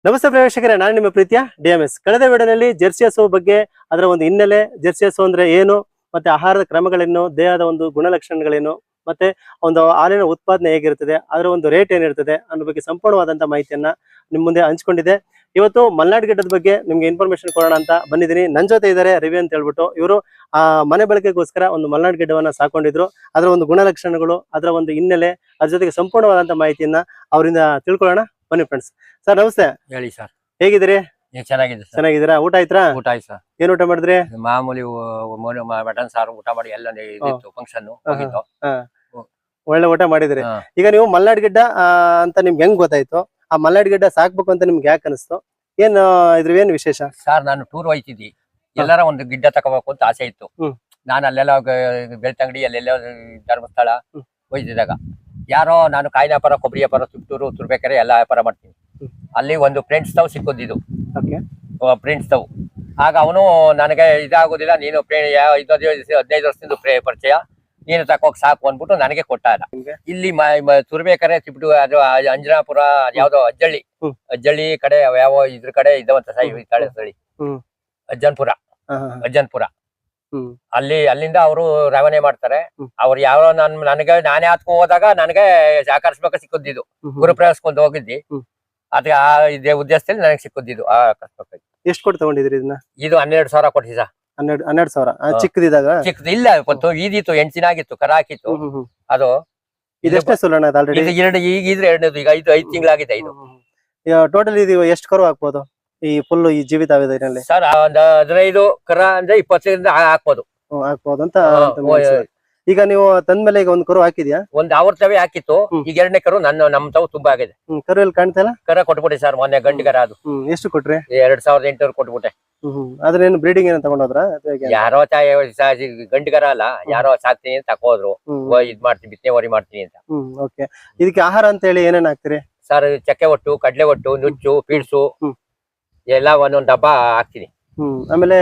ನಮಸ್ತೆ ಪ್ರೇಕ್ಷಕರೇ, ನಾನು ನಿಮ್ಮ ಪ್ರೀತಿಯ DMS. ಕಳೆದ ವಿಡಿಯೋನಲ್ಲಿ ಜೆರ್ಸಿ ಹಸು ಬಗ್ಗೆ, ಅದರ ಒಂದು ಹಿನ್ನೆಲೆ, ಜೆರ್ಸಿ ಹಸು ಅಂದ್ರೆ ಏನು, ಮತ್ತೆ ಆಹಾರದ ಕ್ರಮಗಳೇನು, ದೇಹದ ಒಂದು ಗುಣಲಕ್ಷಣಗಳೇನು, ಮತ್ತೆ ಒಂದು ಹಾಲಿನ ಉತ್ಪಾದನೆ ಹೇಗಿರ್ತದೆ, ಅದರ ಒಂದು ರೇಟ್ ಏನಿರ್ತದೆ ಅನ್ನೋ ಬಗ್ಗೆ ಸಂಪೂರ್ಣವಾದಂತ ಮಾಹಿತಿಯನ್ನ ನಿಮ್ಮ ಮುಂದೆ ಹಂಚ್ಕೊಂಡಿದೆ. ಇವತ್ತು ಮಲ್ನಾಡ್ ಗಿಡ್ಡದ ಬಗ್ಗೆ ನಿಮ್ಗೆ ಇನ್ಫಾರ್ಮೇಶನ್ ಕೊಡೋಣ ಅಂತ ಬಂದಿದ್ದೀನಿ. ನನ್ನ ಜೊತೆ ಇದ್ದಾರೆ ರವಿ ಅಂತ ಹೇಳ್ಬಿಟ್ಟು. ಇವರು ಮನೆ ಬಳಕೆಗೋಸ್ಕರ ಒಂದು ಮಲ್ನಾಡ್ ಗಿಡ್ಡವನ್ನ ಸಾಕೊಂಡಿದ್ರು. ಅದರ ಒಂದು ಗುಣಲಕ್ಷಣಗಳು, ಅದರ ಒಂದು ಹಿನ್ನೆಲೆ, ಅದ್ರ ಜೊತೆಗೆ ಸಂಪೂರ್ಣವಾದಂತ ಮಾಹಿತಿಯನ್ನ ಅವರಿಂದ ತಿಳ್ಕೊಳ್ಳೋಣ. ಬನ್ನಿ ಫ್ರೆಂಡ್ಸ್. ಸರ್ ನಮಸ್ತೆ. ಹೇಳಿ ಸರ್, ಹೇಗಿದ್ದೀರಿ? ಚೆನ್ನಾಗಿದ್ದೀರಾ? ಊಟ ಆಯ್ತಾ? ಊಟ ಆಯ್ತು ಸರ್. ಏನ್ ಊಟ ಮಾಡಿದ್ರಿ? ಮಾಮೂಲಿ ಮಟನ್ ಸಾರು ಊಟ ಮಾಡಿ ಎಲ್ಲ ಫಂಕ್ಷನ್ ಹೋಗಿದ್ದು. ಒಳ್ಳೆ ಊಟ ಮಾಡಿದ್ರಿ. ಈಗ ನೀವು ಮಲ್ನಾಡ್ ಗಿಡ್ಡ ಅಂತ ನಿಮ್ಗೆ ಹೆಂಗ್ ಗೊತ್ತಾಯ್ತು? ಆ ಮಲ್ನಾಡ್ ಗಿಡ್ಡ ಸಾಕ್ಬೇಕು ಅಂತ ನಿಮ್ಗೆ ಯಾಕೆ ಅನಿಸ್ತು? ಏನ್ ಇದ್ರ ಏನ್ ವಿಶೇಷ? ಸರ್, ನಾನು ಟೂರ್ ಹೋಯ್ತಿದ್ದಿ, ಎಲ್ಲಾರ ಒಂದು ಗಿಡ್ಡ ತಗೋಬೇಕು ಅಂತ ಆಸೆ ಇತ್ತು. ನಾನು ಅಲ್ಲೆಲ್ಲ ಬೆಳ್ತಂಗಡಿ ಅಲ್ಲೆಲ್ಲ ಧರ್ಮಸ್ಥಳ ಹೋಯ್ತಿದ್ದಾಗ ಯಾರೋ ನಾನು ಕಾಯಿ ವ್ಯಾಪಾರ, ಕೊಬ್ಬರಿ ವ್ಯಾಪಾರ, ತುಪ್ಟೂರು ತುರ್ಬೇಕಾರೆ ಎಲ್ಲ ವ್ಯಾಪಾರ ಮಾಡ್ತೀನಿ. ಅಲ್ಲಿ ಒಂದು ಫ್ರೆಂಡ್ಸ್ ತಾವ್ ಸಿಕ್ಕೋದಿದ್ದು, ಫ್ರೆಂಡ್ಸ್ ತಾವ್. ಆಗ ಅವನು ನನಗೆ ಇದಾಗೋದಿಲ್ಲ, ನೀನು 15 ವರ್ಷದಿಂದ ಪರಿಚಯ, ನೀನು ತಕೋಕ್ ಸಾಕು ಅಂದ್ಬಿಟ್ಟು ನನಗೆ ಕೊಟ್ಟ. ಇಲ್ಲಿ ತುರ್ಬೇಕಾರೆ ತಿಪ್ಟು ಅದು ಅಂಜನಾಪುರ ಯಾವ್ದೋ ಅಜ್ಜಳ್ಳಿ ಕಡೆ ಯಾವ ಇದ್ರ ಕಡೆ ಇದ್ದವಂತ ಸ್ಥಳಿ ಅಜ್ಜನ್ಪುರ ಅಲ್ಲಿಂದ ಅವರು ರವಾನೆ ಮಾಡ್ತಾರೆ. ಅವ್ರು ಯಾವ ನಾನೇ ಹತ್ಕೊ ಹೋದಾಗ ನನಗೆ ಆಕರ್ಷಕ ಸಿಕ್ಕಿದ್ದು, ಗುರುಪ್ರವೇಶಕ್ಕೊಂದು ಹೋಗಿದ್ದಿ, ಅದೇ ಇದೇ ಉದ್ದೇಶದಲ್ಲಿ ನನಗೆ ಸಿಕ್ಕಿದ್ದು ಆಕರ್ಷಕ. ಎಷ್ಟು ಕೊಟ್ಟು ತಗೊಂಡಿದ್ರಿ ಇದನ್ನ? ಇದು 12,000 ಕೊಟ್ಟಿ ಸರ್. 12,000 ಚಿಕ್ಕದಿದಾಗ? ಚಿಕ್ಕದು ಇಲ್ಲ, ಈದಿತ್ತು, ಹೆಣ್ಚಿನಾಗಿತ್ತು, ಕರ ಹಾಕಿತ್ತು. ಅದು ಇದೆಷ್ಟೇ ಸುಲಣ? ಈಗ ಇದ್ರೆ ಎರಡನೇದು, ಈಗ 5 ತಿಂಗಳಾಗಿದೆ. ಇದು ಟೋಟಲ್ ಇದು ಎಷ್ಟು ಕರು ಹಾಕ್ಬೋದು ಈ ಫುಲ್ ಈ ಜೀವಿತಾವಧಿಯಲ್ಲಿ? ಸರ್, ಒಂದು 15 ಕರ ಅಂದ್ರೆ 20ರಿಂದ ಹಾಕ್ಬೋದು ಅಂತ. ಈಗ ನೀವು ತಂದ್ಮೇಲೆ ಈಗ ಒಂದು ಕರು ಹಾಕಿದ್ಯಾ? ಒಂದು ಅವ್ರ ತವೆ ಹಾಕಿತ್ತು. ಈಗ ಎರಡನೇ ಕರು ನಮ್ ತಾವು ತುಂಬಾ ಆಗಿದೆ. ಕರು ಎಲ್ಲಿ ಕಾಣ್ತಾ ಇಲ್ಲ? ಕರ ಕೊಟ್ಬಿಟ್ಟೆ ಸರ್, ಮೊನ್ನೆ ಗಂಡು ಕರ. ಅದು ಎಷ್ಟು ಕೊಟ್ರಿ? 2,800 ಕೊಟ್ಬಿಟ್ಟೆ. ಅದ್ರೇನು ಬ್ರೀಡಿಂಗ್ ಏನೋ ತಗೊಂಡೋದ್ರ? ಯಾರೋ ಗಂಡು ಕರ ಅಲ್ಲ, ಯಾರೋ ಸಾಕ್ತೀನಿ ಅಂತ ತಕೋದ್ರು. ಇದ್ ಮಾಡ್ತೀನಿ, ಬಿತ್ತನೆ ವರಿ ಮಾಡ್ತೀನಿ ಅಂತ. ಓಕೆ. ಇದಕ್ಕೆ ಆಹಾರ ಅಂತ ಹೇಳಿ ಏನೇನ್ ಹಾಕ್ತಿರಿ ಸರ್? ಚಕ್ಕೆ ಒಟ್ಟು, ಕಡ್ಲೆ ಒಟ್ಟು, ನುಚ್ಚು, ಪೀಡ್ಸು ಎಲ್ಲ ಒಂದೊಂದ್ ಡಬ್ಬ ಹಾಕ್ತೀನಿ. ಆಮೇಲೆ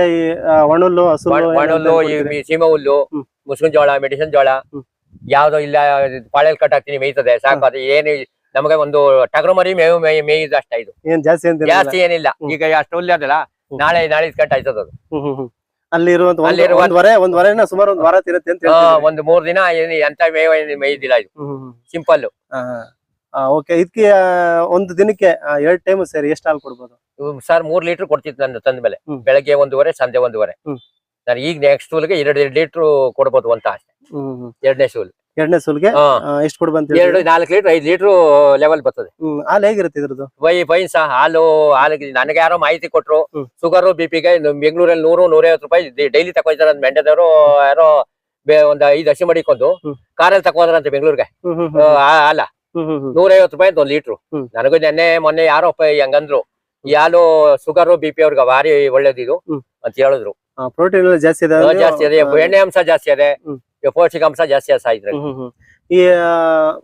ಒಣಹುಲ್ಲು, ಒಣಹುಲ್ಲು, ಸೀಮೆ ಹುಲ್ಲು, ಮುಸ್ಕಿನ ಜೋಳ, ಮೆಡಿಸಿನ್ ಜೋಳ, ಯಾವ್ದೋ ಇಲ್ಲ ಪಾಳೆಲ್ ಕಟ್ ಹಾಕ್ತೀನಿ, ಮೇಯ್ತದೆ, ಸಾಕು. ಅದು ಏನು ನಮಗೆ ಒಂದು ಟಗರು ಮರಿ ಮೇಯ್ದು ಅಷ್ಟ. ಇದು ಏನ್ ಜಾಸ್ತಿ ಏನಿಲ್ಲ. ಈಗ ಅಷ್ಟು ಹುಲ್ಲು ಅದಲ್ಲ, ನಾಳೆ ಕಟ್ ಆಯ್ತದ. ಅದು ಅಲ್ಲಿ ಸುಮಾರು ಒಂದು ವಾರ ತಿರುತ್ತೆ ಅಂತ. ಒಂದು 3 ದಿನ ಎಂತ ಮೇಯ್ದಿಲ್ಲ. ಇದು ಸಿಂಪಲ್. ಓಕೆ. ಇದಕ್ಕೆ ಒಂದು ದಿನಕ್ಕೆ 2 ಟೈಮ್ ಸೇರಿ ಎಷ್ಟು ಹಾಲು ಕೊಡ್ಬೋದು ಸರ್? 3 ಲೀಟರ್ ಕೊಡ್ತಿತ್ತು ನಾನು ತಂದ ಮೇಲೆ. ಬೆಳಗ್ಗೆ 1:30, ಸಂಜೆ 1:30. ನಾನು ಈಗ ನೆಕ್ಸ್ಟ್ ಸೂಲ್ಗೆ 2 ಲೀಟರ್ ಕೊಡ್ಬೋದು ಅಂತ ಅಷ್ಟೇ. ಎರಡನೇ ಸೂಲ್ಗೆ ಎಷ್ಟು ಕೊಡ್ಬಂತ? 4 ಲೀಟರ್ 5 ಲೀಟರ್ ಲೆವೆಲ್ ಬರ್ತದೆ. ಹಾಲು ಹೇಗಿರುತ್ತೆ ಇದ್ರದ್ದು? ಫೈನ್ ಸಹ ಹಾಲು. ನನಗೆ ಯಾರೋ ಮಾಹಿತಿ ಕೊಟ್ರು, ಶುಗರ್ ಬಿಪಿಗೆ ಬೆಂಗಳೂರಲ್ಲಿ 100-150 ರೂಪಾಯಿ ಡೈಲಿ ತಗೋತಾರೆ ಅಂತ. ಮೆಂಡದವರು ಯಾರೋ ಒಂದು 5 ಹಸಿ ಮಡಿಕೊಂಡು ಕಾರಲ್ಲಿ ತಗೋದ್ರಂತೆ ಬೆಂಗಳೂರಿಗೆ. ಹಾಲ 150 ರೂಪಾಯಿ ಅಂತ 1 ಲೀಟ್ರು. ನನಗೂ ಮೊನ್ನೆ ಯಾರೋ ಹೆಂಗಂದ್ರು, ಈ ಹಾಲು ಶುಗರ್ ಬಿಪಿ ಅವ್ರಿಗೆ ಭಾರಿ ಒಳ್ಳೇದಿದು ಅಂತ ಹೇಳಿದ್ರು. ಪ್ರೋಟೀನ್ ಜಾಸ್ತಿ ಇದೆ, ಎಣ್ಣೆ ಅಂಶ ಜಾಸ್ತಿ ಇದೆ, ಪೌಷ್ಟಿಕ ಅಂಶ ಜಾಸ್ತಿ ಈ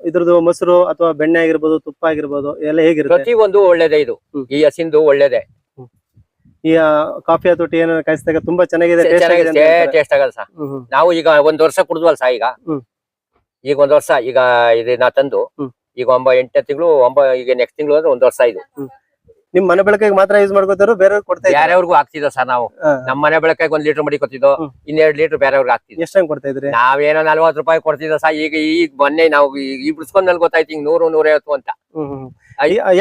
ಇದ್ರದ್ದು ಮೊಸರು ಅಥವಾ ಬೆಣ್ಣೆ ಆಗಿರ್ಬೋದು, ತುಪ್ಪ ಆಗಿರ್ಬೋದು, ಎಲ್ಲ ಹೇಗಿರುತ್ತೆ? ಪ್ರತಿಯೊಂದು ಒಳ್ಳೇದೇ. ಇದು ಈ ಹಸಿಂದು ಒಳ್ಳೇದೇ. ಈ ಕಾಫಿ ಅಥವಾ ಟೀ ಏನಾದ್ರು ಕಾಯಿಸಿದಾಗ ತುಂಬಾ ಚೆನ್ನಾಗಿದೆ, ಟೇಸ್ಟ್ ಆಗಲ್ಲ ಸರ್. ನಾವು ಈಗ 1 ವರ್ಷ ಕುಡಿದ್ವಲ್ಲ ಸರ್. ಈಗ 1 ವರ್ಷ ಈಗ ಇದು ನಾ ತಂದು ಈಗ 8ನೇ ತಿಂಗಳು, ಈಗ ನೆಕ್ಸ್ಟ್ ತಿಂಗಳು ಅಂದ್ರೆ 1 ವರ್ಷ. ಇದು ನಿಮ್ ಮನೆ ಬಳಕೆಗೆ ಮಾತ್ರ ಯೂಸ್ ಮಾಡ್ಕೋತಾರೋ ಬೇರೆ ಬೇರೆಯವ್ರಿಗೂ ಆಗ್ತಿದ್ದ ಸರ್? ನಾವು ನಮ್ಮ ಮನೆ ಬಳಕೆಗೆ 1 ಲೀಟರ್ ಮಡಿಕೊತಿದ್ದೋ, 2 ಲೀಟರ್ ಬೇರೆಯವ್ರಿಗೆ ಆಗ್ತಿದ್ವಿ. ಎಷ್ಟಂಗ್ ಕೊಡ್ತಾ ಇದ್ರಿ? ನಾವೇನೋ 40 ರೂಪಾಯಿ ಕೊಡ್ತಿದ್ದ ಸರ್. ಈಗ ಮೊನ್ನೆ ನಾವು ಈ ಬಿಡ್ಸ್ಕೊಂಡ್ ಮೇಲೆ ಗೊತ್ತಾಯ್ತು ಹಿಂಗ್ 100-150 ಅಂತ.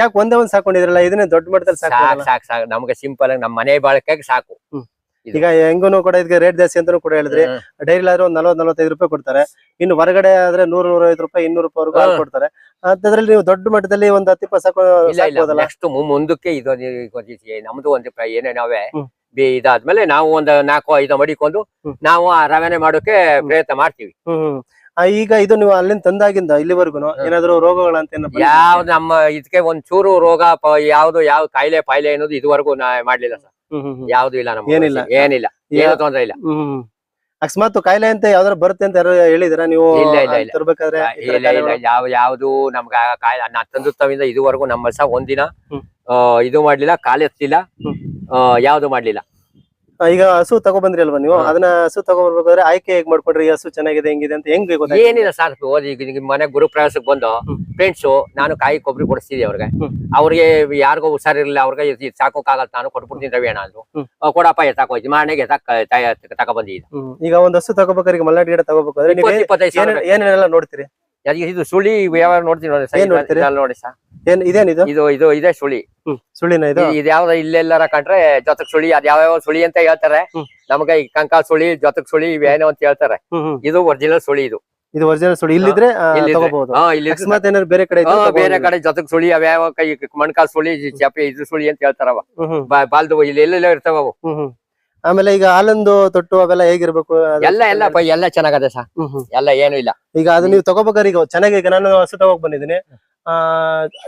ಯಾಕೆ ಒಂದೇ ಒಂದ್ ಸಾಕೊಂಡಿದ್ರಲ್ಲ, ಇದನ್ನೇ ದೊಡ್ಡ ಮಟ್ಟದಲ್ಲಿ ಸಾಕು. ನಮ್ಗೆ ಸಿಂಪಲ್ ಆಗಿ ನಮ್ಮ ಮನೆ ಬಳಕೆಗೆ ಸಾಕು. ಈಗ ಹೆಂಗೂ ಕೂಡ ಇದಕ್ಕೆ ರೇಟ್ ಜಾಸ್ತಿ ಅಂತ ಕೂಡ ಹೇಳಿದ್ರಿ. ಡೈರಿ ಆದ್ರೆ 40-45 ರೂಪಾಯಿ ಕೊಡ್ತಾರೆ. ಇನ್ನು ಹೊರಗಡೆ ಆದ್ರೆ 100-150 ರೂಪಾಯಿ, 200 ರೂಪಾಯಿ ಕೊಡ್ತಾರೆ. ಅದ್ರಲ್ಲಿ ನೀವು ದೊಡ್ಡ ಮಟ್ಟದಲ್ಲಿ ಒಂದು 10-20 ನೆಕ್ಸ್ಟ್ ಮುಂದಕ್ಕೆ ಇದು ನಮ್ದು ಒಂದು ಏನೇನಾವೆ ಇದಾದ್ಮೇಲೆ ನಾವು ಒಂದು 4-5 ಮಡಿಕೊಂಡು ನಾವು ರವಾನೆ ಮಾಡೋಕೆ ಪ್ರಯತ್ನ ಮಾಡ್ತೀವಿ. ಈಗ ಇದು ನೀವು ಅಲ್ಲಿಂದ ತಂದಾಗಿಂದ ಇಲ್ಲಿವರೆಗೂ ಏನಾದ್ರು ರೋಗಗಳಂತ ಯಾವ್ದು ನಮ್ಮ ಇದಕ್ಕೆ ಒಂದ್ ಚೂರು ರೋಗ ಯಾವ್ದು ಯಾವ ಕಾಯಿಲೆ ಅನ್ನೋದು ಇದುವರೆಗೂ ಮಾಡ್ಲಿಲ್ಲ ಸರ್. ಯಾವ್ದು ಇಲ್ಲ, ನಮ್ಗೆ ಏನಿಲ್ಲ, ಏನು ತೊಂದ್ರೆ ಇಲ್ಲ. ಅಕಸ್ಮಾತ್ ಕಾಯಿಲೆ ಅಂತ ಯಾವ್ದಾರು ಬರುತ್ತೆ ಅಂತ ಯಾರು ಹೇಳಿದ್ರ ನೀವು? ತರ್ಬೇಕಾದ್ರೆ ಯಾವ್ದು ನಮ್ಗ ಕಾಯಿಲೆ ನಾ ತಂದು ತವಿಂದ ಇದುವರೆಗೂ ನಮ್ಮ ಸಹ ಒಂದಿನ ಇದು ಮಾಡ್ಲಿಲ್ಲ, ಕಾಲು ಎತ್ತಿಲ್ಲ, ಯಾವ್ದು ಮಾಡ್ಲಿಲ್ಲ. ಈಗ ಹಸು ತಗೊಬಂದ್ರಿ ಅಲ್ವಾ ನೀವು, ಅದನ್ನ ಹಸು ತಗೊಬರ್ಬೇಕಾದ್ರೆ ಆಯ್ಕೆ ಹೇಗ್ ಮಾಡ್ಕೊಂಡ್ರಿ? ಈ ಹಸು ಚೆನ್ನಾಗಿದೆ ಹೆಂಗಿದೆ ಅಂತ ಹೆಂಗ್ ಗೊತ್ತಾಯ್ತು? ಏನಿಲ್ಲ ಸರ್, ಈಗ ಮನೆ ಗುರು ಪ್ರವೇಶಕ್ಕೆ ಬಂದು ಫ್ರೆಂಡ್ಸ್ ನಾನು ಕಾಯಿ ಕೊಬ್ಬರಿ ಕೊಡಿಸ್ತಿದ್ದೆ ಅವ್ರಿಗೆ ಯಾರಿಗೋ ಹುಷಾರಿರ್ಲಿಲ್ಲ, ಅವ್ರಿಗೆ ಸಾಕೋಕ್ಕಾಗಲ್ಲ, ನಾನು ಕೊಟ್ಬಿಡ್ತೀನಿ ರವಿ ಅಣ್ಣ ಅಂದ್ರು. ಕೊಡಪ್ಪ ಎತ್ತಾಕೋಯ್ತು ಮನೆಗೆ ತಕ ಬಂದಿದ್ದೆ. ಈಗ ಒಂದ್ ಹಸು ತಗೋಬೇಕಾದ್ರೆ, ಈಗ ಮಲ್ನಾಡ್ ಗಿಡ ತಗೋಬೇಕಾದ್ರೆ 25,000 ಏನೇನೆಲ್ಲ ನೋಡ್ತೀರಿ? ಇದು ಸುಳಿ ಯಾವ ನೋಡ್ತೀನಿ ನೋಡಿ ಸರ್. ಇದೇನಿದು? ಇದು ಇದೆ ಸುಳಿ. ಸುಳಿನ ಇದು? ಇದ್ಯಾವ್ದು ಇಲ್ಲೆಲ್ಲಾರ ಕಂಡ್ರೆ ಜೊತೆಗ್ ಸುಳಿ, ಅದ್ ಯಾವ ಸುಳಿ ಅಂತ ಹೇಳ್ತಾರೆ ನಮ್ಗೆ. ಈ ಕಂಕಾಲ್ ಸುಳಿ, ಜೊತೆಗ್ ಸುಳಿ ಇವೇನೋ ಅಂತ ಹೇಳ್ತಾರೆ. ಇದು ಒರಿಜಿನಲ್ ಸುಳಿ. ಇದು ಒರಿಜಿನಲ್ ಸುಳಿ. ಇಲ್ಲಿದ್ರೆ ತಗೋಬಹುದು. ಅಕಸ್ಮಾತ್ ಏನಾದ್ರು ಬೇರೆ ಕಡೆ ಜೊತೆಗ್ ಸುಳಿ ಅವ್ಯಾವ ಕೈ ಮಣ್ಕಾಲ್ ಸುಳಿ, ಚಾಪೆ ಇದ್ರ ಸುಳಿ ಅಂತ ಹೇಳ್ತಾರವ. ಬಾಲ್ದು ಇಲ್ಲಿ ಎಲ್ಲೆಲ್ಲ ಇರ್ತಾವ ಅವು. ಆಮೇಲೆ ಈಗ ಹಾಲೊಂದು ತೊಟ್ಟು ಅವೆಲ್ಲ ಹೇಗಿರ್ಬೇಕು? ಎಲ್ಲ ಚೆನ್ನಾಗದೆ ಸರ್, ಎಲ್ಲ ಏನು ಇಲ್ಲ. ಈಗ ಅದು ನೀವು ತಗೋಬೇಕಾದ್ರೆ ಈಗ ಚೆನ್ನಾಗಿ, ಈಗ ನಾನು ಹಸು ತಗೋಕ್ ಬಂದಿದ್ದೀನಿ,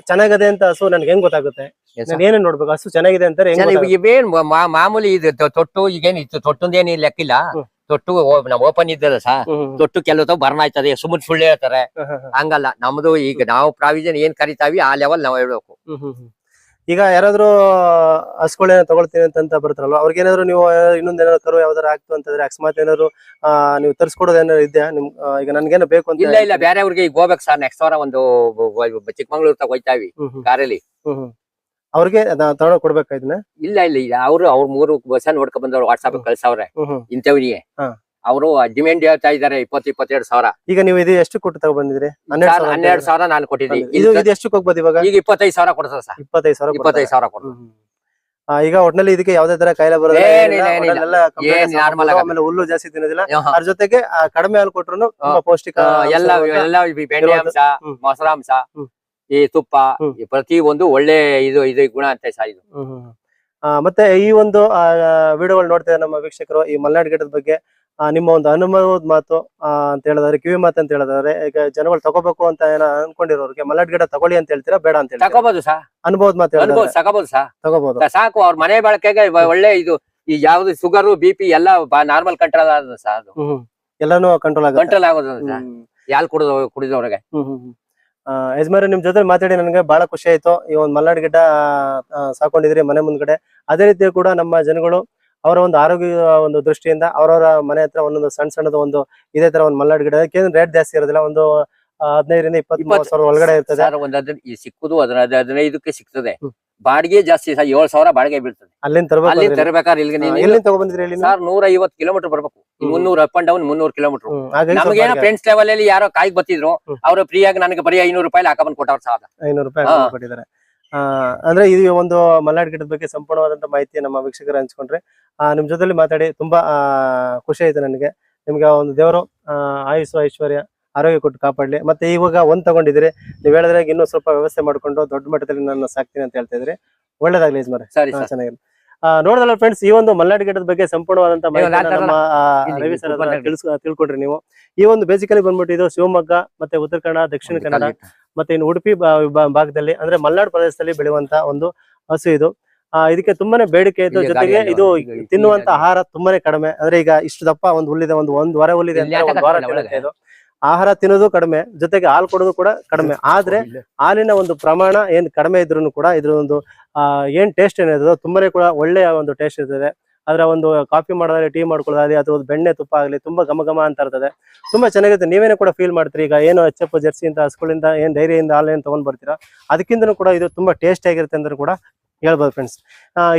ಚೆನ್ನಾಗದೆ ಅಂತ ಹಸು ನನ್ಗೆ ಹೆಂಗ್ ಗೊತ್ತಾಗುತ್ತೆ? ಏನೇನ್ ನೋಡ್ಬೇಕು? ಹಸು ಚೆನ್ನಾಗಿದೆ ಅಂತಾರೆ ಇವೇನ್ ಮಾಮೂಲಿ ಇದು ತೊಟ್ಟು ಈಗೇನ್ ಇತ್ತು, ತೊಟ್ಟೊಂದೇನು ಲೆಕ್ಕಿಲ್ಲ. ತೊಟ್ಟು ಓಪನ್ ಇದ್ದದ ಸರ್, ತೊಟ್ಟು ಕೆಲವು ಬರ್ನ್ ಆಯ್ತದೆ, ಸುಮ್ಮನೆ ಸುಳ್ಳು ಹೇಳ್ತಾರೆ. ಹಂಗಲ್ಲ ನಮ್ದು. ಈಗ ನಾವು ಪ್ರಾವಿಷನ್ ಏನ್ ಕರಿತಾವಿ ಆ ಲೆವೆಲ್ ನಾವು ಹೇಳ್ಬೇಕು. ಈಗ ಯಾರಾದ್ರೂ ಹಸುಗಳೇನ ತಗೊಳ್ತೀನಿ ಅಂತ ಬರ್ತಾರಲ್ವಾ, ಅವ್ರಿಗೇನಾದ್ರು ನೀವು ಇನ್ನೊಂದೇನಾದ್ರು ಕರು ಯಾವ್ದಾರು ಆಗ್ತು ಅಂತಂದ್ರೆ, ಅಕಸ್ಮಾತ್ ಏನಾದ್ರು ನೀವು ತರ್ಸ್ಕೊಡೋದು ಏನಾದ್ರು ಇದೆಯಾ? ಈಗ ನನ್ಗೇನೋ ಬೇಕು ಅಂತ. ಇಲ್ಲ ಬೇರೆ ಅವ್ರಿಗೆ ಈಗ ಹೋಗ್ಬೇಕು ಸರ್. ನೆಕ್ಸ್ಟ್ ವಾರ ಒಂದು ಚಿಕ್ಕಮಂಗ್ಳೂರ್ ಹೋಯ್ತಾವಿ ಕಾರಲ್ಲಿ. ಅವ್ರಿಗೆ ತಗೊಂಡ್ ಕೊಡ್ಬೇಕಾ ಇದನ್ನ? ಇಲ್ಲ ಅವ್ರು 3 ಬಸ್ ನೋಡ್ಕೊಂಡ್ ಬಂದವ್ರು ವಾಟ್ಸಾಪ್ ಕಳ್ಸವ್ರೆ ಇಂಥವ್ರಿಗೆ. ಅವರು ಡಿಮ್ಯಾಂಡ್ ಹೇಳ್ತಾ ಇದಾರೆ 20-22 ಈಗ ನೀವು ಇದು ಎಷ್ಟು ಕೊಟ್ಟು ತಗೊಂಡ್ಬಂದಿದ್ರಿ? 12,000 ನಾನು ಕೊಟ್ಟಿದ್ದೀನಿ. ಇದು ಎಷ್ಟು ಹೋಗ್ಬೋದು ಇವಾಗ? ಈಗ 25,000 ಕೊಡ್ತಾರೆ ಸರ್. 25,000 ಕೊಡ್ತಾರೆ. ಈಗ ಒಟ್ನಲ್ಲಿ ಇದಕ್ಕೆ ಯಾವ್ದೇ ತರ ಕಾಯಿಲೆ ಬರೋದಿಲ್ಲ, ಆಮೇಲೆ ಹುಲ್ಲು ಜಾಸ್ತಿ ತಿನ್ನೋದಿಲ್ಲ. ಅದ್ರ ಜೊತೆಗೆ ಕಡಿಮೆ ಹಾಲು ಕೊಟ್ರು ತುಂಬಾ ಪೌಷ್ಟಿಕ ಎಲ್ಲ ಬೆಣ್ಣೆ ಅಂಶ, ಮೊಸರಾಂಶ, ಈ ತುಪ್ಪ, ಪ್ರತಿ ಒಂದು ಒಳ್ಳೆ ಇದು ಗುಣ ಅಂತ ಸಹ ಇದು. ಮತ್ತೆ ಈ ಒಂದು ವಿಡಿಯೋಗಳು ನೋಡ್ತೇವೆ ನಮ್ಮ ವೀಕ್ಷಕರು, ಈ ಮಲ್ನಾಡ್ ಗಿಡದ ಬಗ್ಗೆ ನಿಮ್ಮ ಒಂದು ಅನುಭವದ ಮಾತು ಅಂತ ಹೇಳಿದ್ರೆ, ಕಿವಿ ಮಾತು ಅಂತ ಹೇಳಿದ್ರೆ, ಈಗ ಜನಗಳು ತಗೋಬೇಕು ಅಂತ ಏನೋ ಅನ್ಕೊಂಡಿರೋರಿಗೆ ಮಲ್ನಾಡ್ ಗಿಡ ತಗೊಳ್ಳಿ ಅಂತ ಹೇಳ್ತೀರಾ, ಬೇಡ ಅಂತ ಹೇಳ್ತೀರಾ? ತಗೋಬಹುದು ಸರ್. ಅನುಭವದ ಮಾತು ತಗೋಬಹುದು ಸಾಕು. ಅವ್ರ ಮನೆ ಬಳಕೆಗೆ ಒಳ್ಳೆ ಇದು. ಈ ಯಾವ್ದು ಶುಗರ್, BP ಎಲ್ಲ ನಾರ್ಮಲ್ ಕಂಟ್ರೋಲ್ ಆದ ಸರ್. ಅದು ಎಲ್ಲಾನು ಕಂಟ್ರೋಲ್ ಆಗೋದು ಯಾಲ್ ಕುಡಿದವ್ರಿಗೆ. ಯಜಮಾನ, ನಿಮ್ ಜೊತೆ ಮಾತಾಡಿ ನನಗೆ ಬಹಳ ಖುಷಿ ಆಯ್ತು. ಈ ಒಂದು ಮಲ್ನಾಡ್ ಗಿಡ ಸಾಕೊಂಡಿದ್ರಿ ಮನೆ ಮುಂದ್ಗಡೆ. ಅದೇ ರೀತಿ ಕೂಡ ನಮ್ಮ ಜನಗಳು ಅವರ ಒಂದು ಆರೋಗ್ಯ ಒಂದು ದೃಷ್ಟಿಯಿಂದ ಅವರವರ ಮನೆ ಹತ್ರ ಒಂದೊಂದು ಸಣ್ಣದ ಒಂದು ಇದೇ ತರ ಒಂದು ಮಲ್ನಾಡ್ ಗಿಡ, ರೇಟ್ ಜಾಸ್ತಿ ಇರೋದಿಲ್ಲ, ಒಂದು 15,000 ರಿಂದ 20,000 ಒಳಗಡೆ ಇರ್ತದೆ. ಸಿಕ್ಕುದು 15ಕ್ಕೆ ಸಿಗ್ತದೆ. ಬಾಡಿಗೆ ಜಾಸ್ತಿ ಸರ್, 7,000 ಬಾಡಿಗೆ ಬೀಳ್ತದೆ. ಅಲ್ಲಿಂದ ತರಬೇಕಾದ್ರೆ ಇಲ್ಲಿ ತಗೊಬಂದಿದ್ರಿ ಸರ್? 150 ಕಿಲೋಮೀಟರ್ ಬರ್ಬೇಕು. 300 ಅಪ್ ಅಂಡ್ ಡೌನ್ 300 ಕಿಲೋಮೀಟರ್. ನಮಗೇನೋ ಫ್ರೆಂಡ್ಸ್ ಲೆವೆಲ್ ಅಲ್ಲಿ ಯಾರೋ ಕಾಯಿಗೆ ಬರ್ತಿದ್ರು, ಅವರು ಫ್ರೀ ಆಗಿ ನನಗೆ ಬರೀ 500 ರೂಪಾಯಿ ಹಾಕೊಂಡ್ ಕೊಟ್ಟವ್ರು ಸರ್. 500 ರೂಪಾಯಿ ಕೊಟ್ಟಿದ್ದಾರೆ. ಅಂದ್ರೆ ಇದು ಒಂದು ಮಲ್ನಾಡ್ ಗಿಡದ ಬಗ್ಗೆ ಸಂಪೂರ್ಣವಾದಂತ ಮಾಹಿತಿ ನಮ್ಮ ವೀಕ್ಷಕರು ಹಂಚ್ಕೊಂಡ್ರೆ, ನಿಮ್ ಜೊತೆಲಿ ಮಾತಾಡಿ ತುಂಬಾ ಖುಷಿ ಆಯ್ತು ನನಗೆ. ನಿಮ್ಗೆ ಒಂದು ದೇವರು ಆಯುಸ್ಸು ಐಶ್ವರ್ಯ ಆರೋಗ್ಯ ಕೊಟ್ಟು ಕಾಪಾಡ್ಲಿ. ಮತ್ತೆ ಇವಾಗ ಒಂದ್ ತಗೊಂಡಿದ್ರಿ, ನೀವ್ ಹೇಳಿದ್ರೆ ಇನ್ನೂ ಸ್ವಲ್ಪ ವ್ಯವಸ್ಥೆ ಮಾಡ್ಕೊಂಡು ದೊಡ್ಡ ಮಟ್ಟದಲ್ಲಿ ನಾನು ಸಾಕ್ತೀನಿ ಅಂತ ಹೇಳ್ತಾ ಇದ್ರಿ. ಒಳ್ಳೇದಾಗ್ಲಿ ಯಜಮಾನ್ರೆ, ಚೆನ್ನಾಗಿರ್ಲಿ. ನೋಡೋದಲ್ಲ ಫ್ರೆಂಡ್ಸ್, ಈ ಒಂದು ಮಲ್ನಾಡ್ ಗಿಡದ ಬಗ್ಗೆ ಸಂಪೂರ್ಣವಾದಂತ ಮಾಹಿತಿ ನಮ್ಮ ರವಿ ಸರ್ ತಿಳ್ಕೊಂಡ್ರಿ ನೀವು. ಈ ಒಂದು ಬೇಸಿಕಲಿ ಬಂದ್ಬಿಟ್ಟು ಇದು ಶಿವಮೊಗ್ಗ ಮತ್ತೆ ಉತ್ತರ ಕನ್ನಡ, ದಕ್ಷಿಣ ಕನ್ನಡ ಮತ್ತೆ ಇನ್ನು ಉಡುಪಿ ಭಾಗದಲ್ಲಿ ಅಂದ್ರೆ ಮಲ್ನಾಡ್ ಪ್ರದೇಶದಲ್ಲಿ ಬೆಳೆಯುವಂತ ಒಂದು ಹಸು ಇದು. ಇದಕ್ಕೆ ತುಂಬಾನೇ ಬೇಡಿಕೆ ಇದ್ದು, ಜೊತೆಗೆ ಇದು ತಿನ್ನುವಂತ ಆಹಾರ ತುಂಬಾನೇ ಕಡಿಮೆ. ಅಂದ್ರೆ ಈಗ ಇಷ್ಟು ದಪ್ಪ ಒಂದು ಹುಲ್ಲಿದೆ, ಒಂದು ವಾರ ಹುಲ್ಲಿದೆ ಅಂತ 1 ವಾರ ತಿನ್ನುತ್ತೆ ಇದು. ಆಹಾರ ತಿನ್ನೋದು ಕಡಿಮೆ, ಜೊತೆಗೆ ಹಾಲು ಕೊಡೋದು ಕೂಡ ಕಡಿಮೆ. ಆದ್ರೆ ಹಾಲಿನ ಒಂದು ಪ್ರಮಾಣ ಏನ್ ಕಡಿಮೆ ಇದ್ರೂ ಕೂಡ ಇದ್ರ ಒಂದು ಏನ್ ಟೇಸ್ಟ್ ಏನಿದೆ ತುಂಬಾನೇ ಕೂಡ ಒಳ್ಳೆಯ ಒಂದು ಟೇಸ್ಟ್ ಇರ್ತದೆ. ಅದರ ಒಂದು ಕಾಫಿ ಮಾಡೋದಾಗ್ಲಿ, ಟೀ ಮಾಡ್ಕೊಳ್ಳೋದಾಗ್ಲಿ, ಅಥವಾ ಬೆಣ್ಣೆ ತುಪ್ಪ ಆಗ್ಲಿ ತುಂಬಾ ಘಮ ಅಂತ ಇರ್ತದೆ, ತುಂಬಾ ಚೆನ್ನಾಗಿರುತ್ತೆ. ನೀವೇನೇ ಕೂಡ ಫೀಲ್ ಮಾಡ್ತೀರಿ. ಈಗ ಏನು HF ಜರ್ಸಿ ಅಂತ ಹಸುಗಳಿಂದ ಏನ್ ಡೈರಿಯಿಂದ ಹಾಲು ಏನ್ ತಗೊಂಡ್ ಬರ್ತೀರಾ, ಅದಕ್ಕಿಂತನೂ ಕೂಡ ಇದು ತುಂಬಾ ಟೇಸ್ಟ್ ಆಗಿರುತ್ತೆ ಅಂತ ಕೂಡ ಹೇಳ್ಬೋದು ಫ್ರೆಂಡ್ಸ್.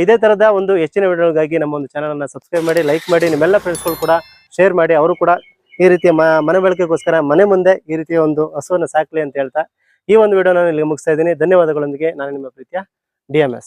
ಇದೇ ತರದ ಒಂದು ಹೆಚ್ಚಿನ ವಿಡಿಯೋಗಾಗಿ ನಮ್ಮ ಒಂದು ಚಾನಲ್ ಅನ್ನ ಸಬ್ಸ್ಕ್ರೈಬ್ ಮಾಡಿ, ಲೈಕ್ ಮಾಡಿ, ನಿಮ್ಮೆಲ್ಲ ಫ್ರೆಂಡ್ಸ್ಗಳು ಕೂಡ ಶೇರ್ ಮಾಡಿ. ಅವರು ಕೂಡ ಈ ರೀತಿಯ ಮನೆ ಬಳಕೆಗೋಸ್ಕರ ಮನೆ ಮುಂದೆ ಈ ರೀತಿಯ ಒಂದು ಹಸುವನ್ನು ಸಾಕ್ಲಿ ಅಂತ ಹೇಳ್ತಾ ಈ ಒಂದು ವಿಡಿಯೋನ ಇಲ್ಲಿಗೆ ಮುಗಿಸ್ತಾ ಇದ್ದೀನಿ. ಧನ್ಯವಾದಗಳೊಂದಿಗೆ ನಾನು ನಿಮ್ಮ ಪ್ರೀತಿಯ DMS.